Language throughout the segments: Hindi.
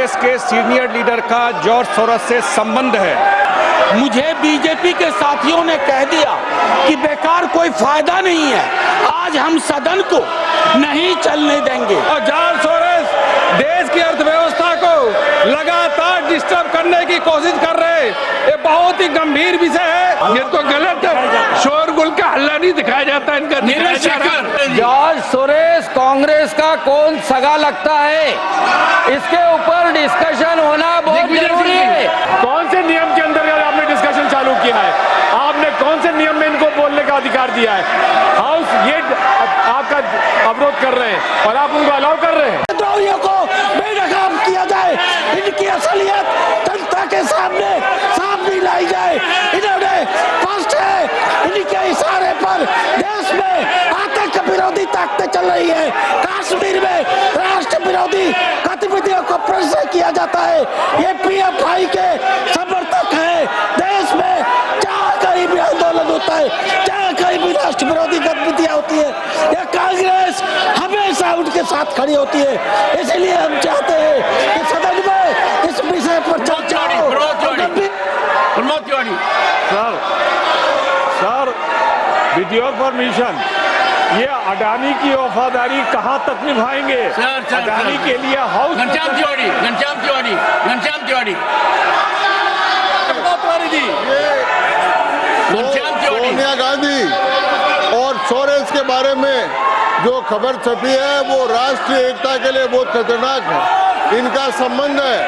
कांग्रेस के सीनियर लीडर का जॉर्ज सोरोस से संबंध है। मुझे बीजेपी के साथियों ने कह दिया कि बेकार कोई फायदा नहीं है, आज हम सदन को नहीं चलने देंगे। और जॉर्ज सोरोस देश की अर्थव्यवस्था को लगातार डिस्टर्ब करने की कोशिश कर रहे हैं। ये बहुत ही गंभीर विषय है। ये तो गलत है, शोरगुल का हल्ला नहीं दिखाया जाता इनका। जॉर्ज सोरोस कांग्रेस का कौन सगा लगता है, इसके ऊपर डिस्कशन होना बहुत जरूरी है। कौन से नियम के अंतर्गत आपने डिस्कशन चालू किया है? आपने कौन से नियम में इनको बोलने का अधिकार दिया है? हाउस ये आपका अवरोध कर रहे हैं और आप उनको अलाउ कर रहे हैं। विद्रोहियों को बेनकाब किया जाए, इनकी असलियत जनता के सामने सामने लाई जाए। इन्होंने स्पष्ट है, इनके इशारे पर देश में आतंक विरोधी ताकतें चल रही है। कश्मीर में राष्ट्र विरोधी गतिविधियों को प्रदर्शित किया जाता है। ये पीएफआई के समर्थक है। देश में जहाँ कहीं भी आंदोलन होता है, जहाँ कहीं भी राष्ट्र विरोधी गतिविधियां होती है, यह कांग्रेस हमेशा उनके साथ खड़ी होती है। इसलिए हम चाहते हैं कि सदन में इस विषय पर चर्चा हो। सर, विद योर परमिशन, ये अडानी की वफादारी कहाँ तक निभाएंगे? अडानी के लिए हाउस घनश्याम तिवारी सोनिया गांधी और सोरेस के बारे में जो खबर छपी है वो राष्ट्रीय एकता के लिए बहुत खतरनाक है। इनका संबंध है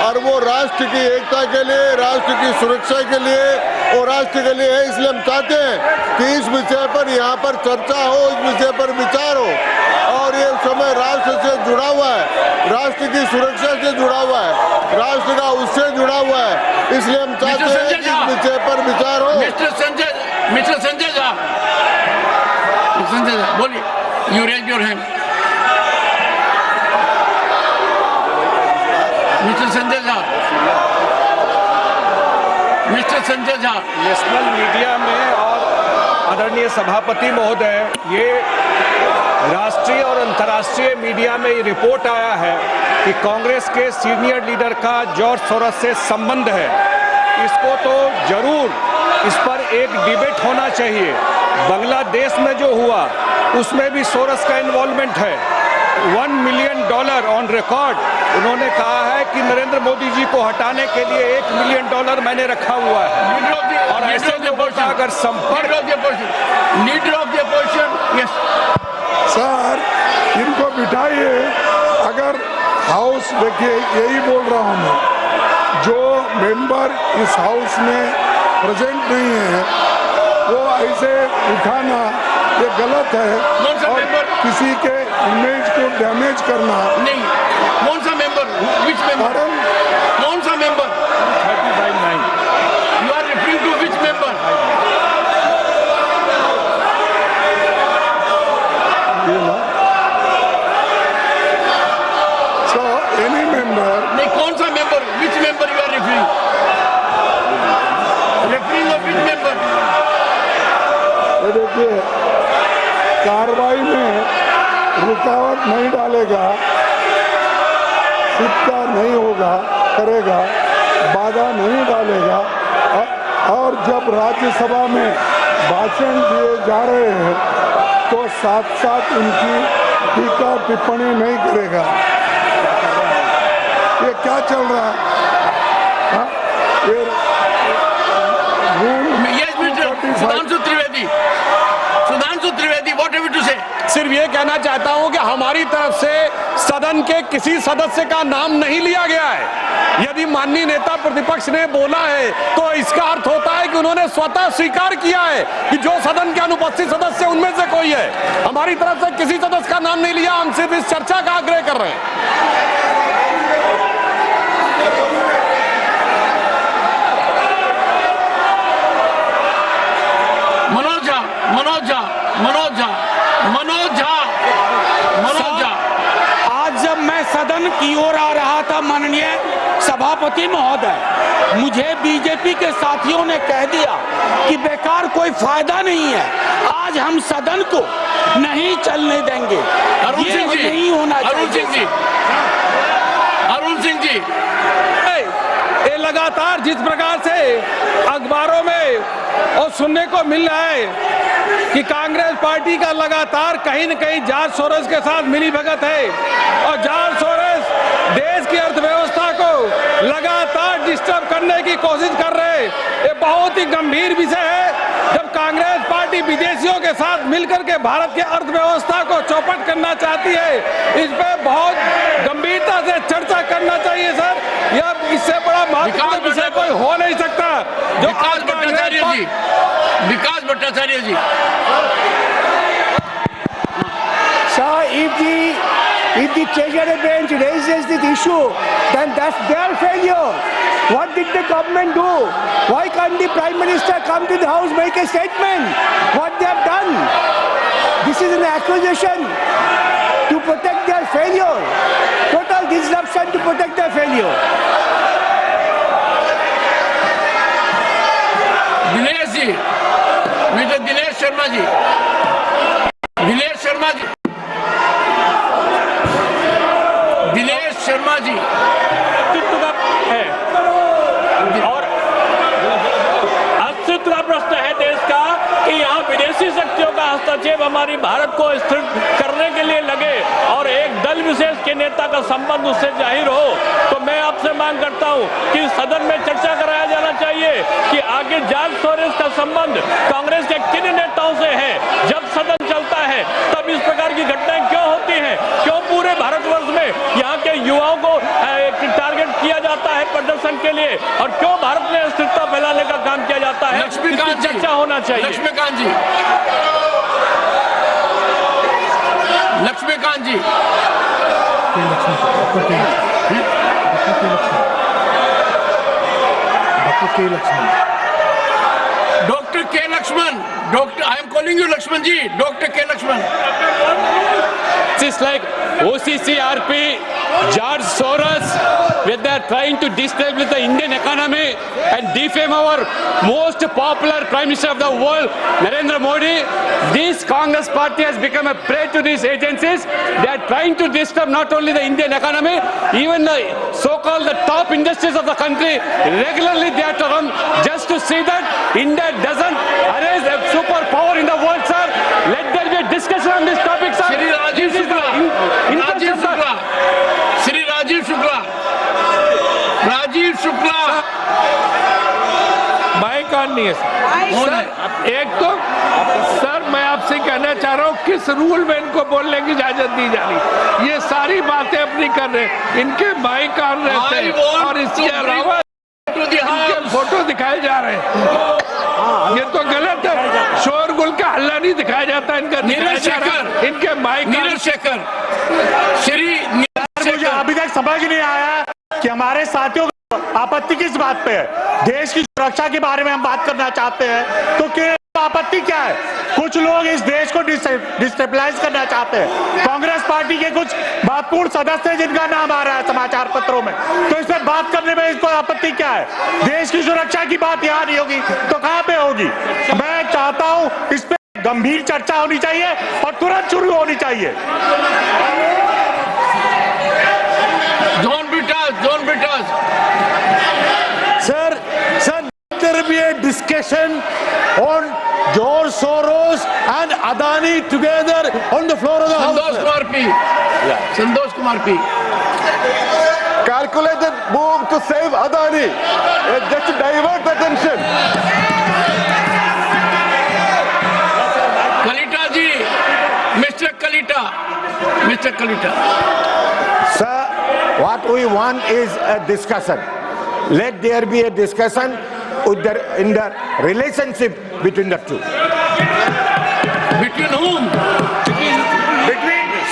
और वो राष्ट्र की एकता के लिए, राष्ट्र की सुरक्षा के लिए और राष्ट्र के लिए है। इसलिए हम चाहते हैं कि इस विषय पर यहाँ पर चर्चा हो, इस विषय पर विचार हो। और ये समय राष्ट्र से जुड़ा हुआ है, राष्ट्र की सुरक्षा से जुड़ा हुआ है, राष्ट्र का उससे जुड़ा हुआ है। इसलिए हम चाहते हैं कि इस विषय पर विचार हो। मिस्टर संजय झा, बोलिए। You raise your hand. Mr Sanjay Jha. National media में और आदरणीय सभापति महोदय, ये राष्ट्रीय और अंतर्राष्ट्रीय मीडिया में ये रिपोर्ट आया है कि कांग्रेस के सीनियर लीडर का जॉर्ज सोरोस से संबंध है। इसको तो जरूर इस पर एक डिबेट होना चाहिए। बांग्लादेश में जो हुआ उसमें भी सोरोस का इन्वॉल्वमेंट है। $1 मिलियन ऑन रिकॉर्ड उन्होंने कहा है कि नरेंद्र मोदी जी को हटाने के लिए $1 मिलियन मैंने रखा हुआ है। और ऐसे लोगों का अगर संपर्क सर, इनको बिठाइए। अगर हाउस, देखिए यही बोल रहा हूँ मैं, जो मेंबर इस हाउस में प्रेजेंट नहीं है वो ऐसे उठाना ये गलत है और किसी के इमेज को डैमेज करना नहीं। कौन सा मेंबर? Which member? कौन सा member? 30/9। You are referring to which member? So any member. नहीं, कौन सा member? Which member you are referring? Referring of which member? देखिए, कार्रवाई में रुकावट नहीं डालेगा, सिक्का नहीं होगा, करेगा, बाधा नहीं डालेगा। और जब राज्यसभा में भाषण दिए जा रहे हैं तो साथ साथ उनकी टीका टिप्पणी नहीं करेगा। ये क्या चल रहा है? ये Sudhanshu Trivedi, what have you to say? सिर्फ ये कहना चाहता हूं कि हमारी तरफ से सदन के किसी सदस्य का नाम नहीं लिया गया है। यदि माननीय नेता प्रतिपक्ष ने बोला है तो इसका अर्थ होता है कि उन्होंने स्वतः स्वीकार किया है कि जो सदन के अनुपस्थित सदस्य उनमें से कोई है। हमारी तरफ से किसी सदस्य का नाम नहीं लिया, हम सिर्फ इस चर्चा का आग्रह कर रहे हैं। मनोज झा। आज जब मैं सदन की ओर आ रहा था, माननीय सभापति महोदय, मुझे बीजेपी के साथियों ने कह दिया कि बेकार कोई फायदा नहीं है, आज हम सदन को नहीं चलने देंगे। अरुण ये सिंह जी, नहीं होना चाहिए। अरुण सिंह जी, ये लगातार जिस प्रकार से अखबारों में और सुनने को मिल रहा है कि कांग्रेस पार्टी का लगातार कहीं न कहीं जॉर्ज सोरोस के साथ मिलीभगत है और जॉर्ज सोरोस देश की अर्थव्यवस्था को लगातार डिस्टर्ब करने की कोशिश कर रहे हैं। ये बहुत ही गंभीर विषय है। जब कांग्रेस पार्टी विदेशियों के साथ मिलकर के भारत की अर्थव्यवस्था को चौपट करना चाहती है, इस पे बहुत गंभीरता से चर्चा करना चाहिए सर। यह इससे बड़ा महत्वपूर्ण विषय कोई हो नहीं सकता। जो विकास भट्टाचार्य जी, विकास भट्टाचार्य जी, Sir, if the treasury bench raises this issue, then that's their failure. What did the government do? Why can't the Prime Minister come to the House, make a statement? What they have done? This is an accusation to protect their failure. Total disruption to protect their failure. Dinesh ji, mister Dinesh Sharma ji, Dinesh Sharma ji, Dinesh Sharma ji, अस्तित्व का है और अस्तित्व का प्रश्न है देश का कि यहाँ विदेशी शक्तियों का हस्तक्षेप हमारी भारत को स्थिर करने के लिए लगे और एक दल विशेष के नेता का संबंध उससे जाहिर हो, तो मैं आपसे मांग करता हूँ कि सदन में चर्चा कराया जाना चाहिए कि आगे जॉर्ज सोरोस का संबंध कांग्रेस के किन नेताओं से है। जब सदन चलता है तब इस प्रकार की घटनाएं क्यों होती हैं? क्यों पूरे भारतवर्ष में यहाँ के युवाओं को टारगेट किया जाता है प्रदर्शन के लिए और क्यों भारत में अस्थिरता फैलाने का काम किया जाता है? लक्ष्मीकांत जी, चर्चा होना चाहिए। Laxmikant ji, Laxmikant ji, doctor K Laxman, doctor, I am calling you Laxman ji, doctor K Laxman. It's like OCCRP, George Soros, where they are trying to destabilize the Indian economy and defame our most popular Prime Minister of the world, Narendra Modi. This Congress party has become a prey to these agencies. They are trying to disturb not only the Indian economy, even the so-called the top industries of the country. Regularly they are to run just to see that India doesn't arise a superpower in the world, sir. Let there be a discussion on this topic, sir. Shri Rajiv Shukla, Rajiv Shukla, Shri Rajiv Shukla, Rajiv Shukla, mike on नहीं है सर। एक तो सर मैं आपसे कहना चाह रहा हूँ किस रूल में इनको बोलने की इजाजत दी जा रही। ये सारी बातें अपनी कर रहे हैं, इनके माइक ऑन रहते हैं और इसके अलावा इनके फोटो दिखाए जा रहे हैं। ये तो गलत है, शोरगुल का हल्ला नहीं दिखाया जाता इनका, नीरज शेखर, इनके माइक। नीरज शेखर, श्री मुझे अभी तक समझ नहीं आया कि हमारे साथियों को आपत्ति किस बात पे है। देश की सुरक्षा के बारे में हम बात करना चाहते हैं तो क्या आपत्ति क्या है? कुछ लोग इस देश को डिस्टेबलाइज करना चाहते हैं। कांग्रेस पार्टी के कुछ महत्वपूर्ण सदस्य हैं जिनका नाम आ रहा है समाचार पत्रों में, तो इस पर बात करने में इसको आपत्ति क्या है? देश की सुरक्षा की बात यहाँ नहीं होगी तो कहाँ पे होगी? मैं चाहता हूँ इस पे गंभीर चर्चा होनी चाहिए और तुरंत शुरू होनी चाहिए। John Brittas, Sir, let there be a discussion on George Soros and Adani together on the floor of the House. Santosh Kumar P, Santosh Kumar P, Calculated move to save Adani, just to divert attention. Kalita ji, mister Kalita, Sir, what we want is a discussion. Let there be a discussion in the relationship between the two. between whom?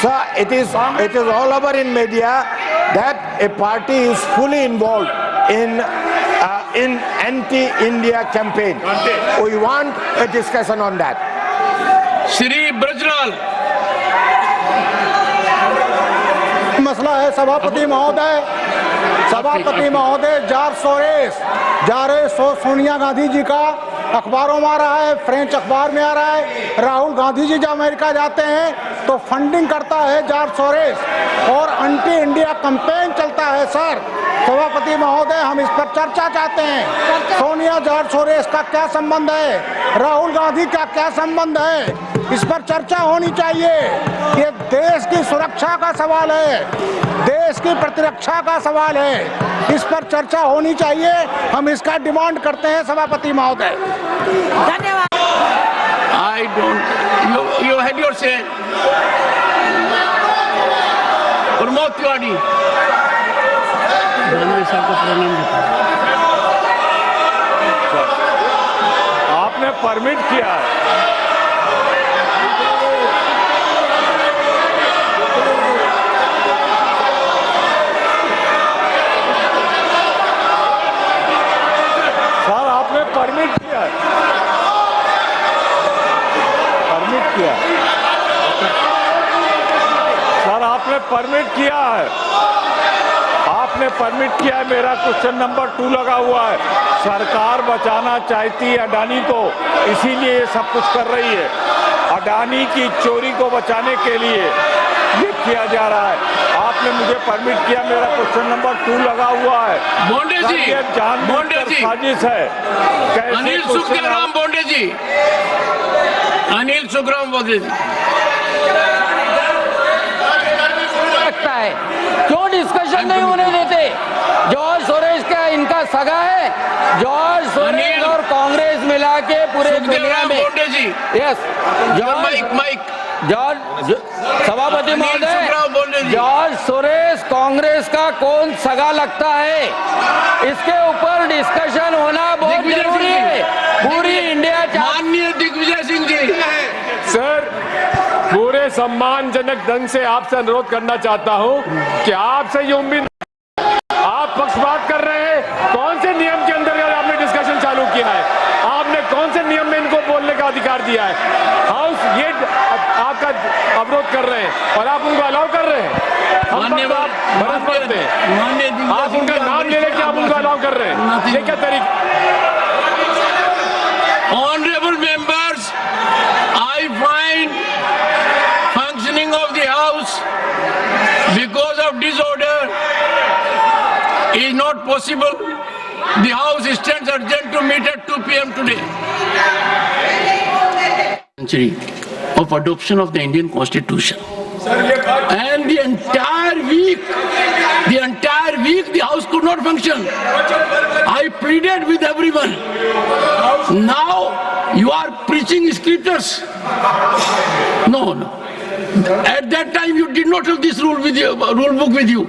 Sir, it is all over in media that a party is fully involved in anti-India campaign. We want a discussion on that. Shri Brijlal, मसला है सभापति महोदय, जॉर्ज सोरोस सोनिया गांधी जी का अखबारों में आ रहा है, फ्रेंच अखबार में आ रहा है। राहुल गांधी जी जब अमेरिका जाते हैं तो फंडिंग करता है जॉर्ज सोरेस और एंटी इंडिया कैंपेन चलता है। सर सभापति महोदय, हम इस पर चर्चा चाहते हैं। सोनिया जॉर्ज सोरेस का क्या संबंध है, राहुल गांधी का क्या संबंध है, इस पर चर्चा होनी चाहिए। ये देश की सुरक्षा का सवाल है, देश की प्रतिरक्षा का सवाल है, इस पर चर्चा होनी चाहिए। हम इसका डिमांड करते हैं सभापति महोदय। धन्यवाद। I don't. You had your say. Pramod Tiwari. आपने परमिट किया है। सर आपने परमिट किया है। परमिट किया सर, आपने परमिट किया है। आपने परमिट किया है। मेरा क्वेश्चन नंबर 2 लगा हुआ है। सरकार बचाना चाहती है अडानी को, इसीलिए ये सब कुछ कर रही है। अडानी की चोरी को बचाने के लिए ये किया जा रहा है। आपने मुझे परमिट किया, मेरा क्वेश्चन नंबर 2 लगा हुआ है। बोंडे जी, ये जानबूझकर साजिश है। कैसे अनिल सुखराम बोंडे जी, अनिल सुखराम बोंडे जी। लगता है क्यों डिस्कशन नहीं होने देते? जॉर्ज सोरेस का इनका सगा है। जॉर्ज सोरेस और कांग्रेस मिला के पूरे दुनिया में। यस, जॉर्ज सभापति महोदय, जॉर्ज सोरेस कांग्रेस का कौन सगा लगता है, इसके ऊपर डिस्कशन होना बहुत जरूरी है। पूरी इंडिया। माननीय दिग्विजय सिंह जी। सर, पूरे सम्मानजनक ढंग से आपसे अनुरोध करना चाहता हूं कि आपसे ये उम्मीद, आप पक्षपात कर रहे हैं। कौन से नियम के अंदर आपने डिस्कशन चालू किया है? आपने कौन से नियम में इनको बोलने का अधिकार दिया है? हाउस ये आपका अवरोध कर रहे हैं और आप उनको अलाउ कर रहे हैं। हम बरस पड़ते हैं। आप उनका नाम ले लेके आप उनको अलाउ कर रहे हैं। ये क्या तरीका? Honorable members, I find functioning of the House because of disorder is not possible. The House stands urgent to meet at 2 p.m. today. Century of adoption of the Indian Constitution. And the entire week the House could not function. I pleaded with everyone. Now you are preaching scriptures. No. At that time you did not have this rule book with you.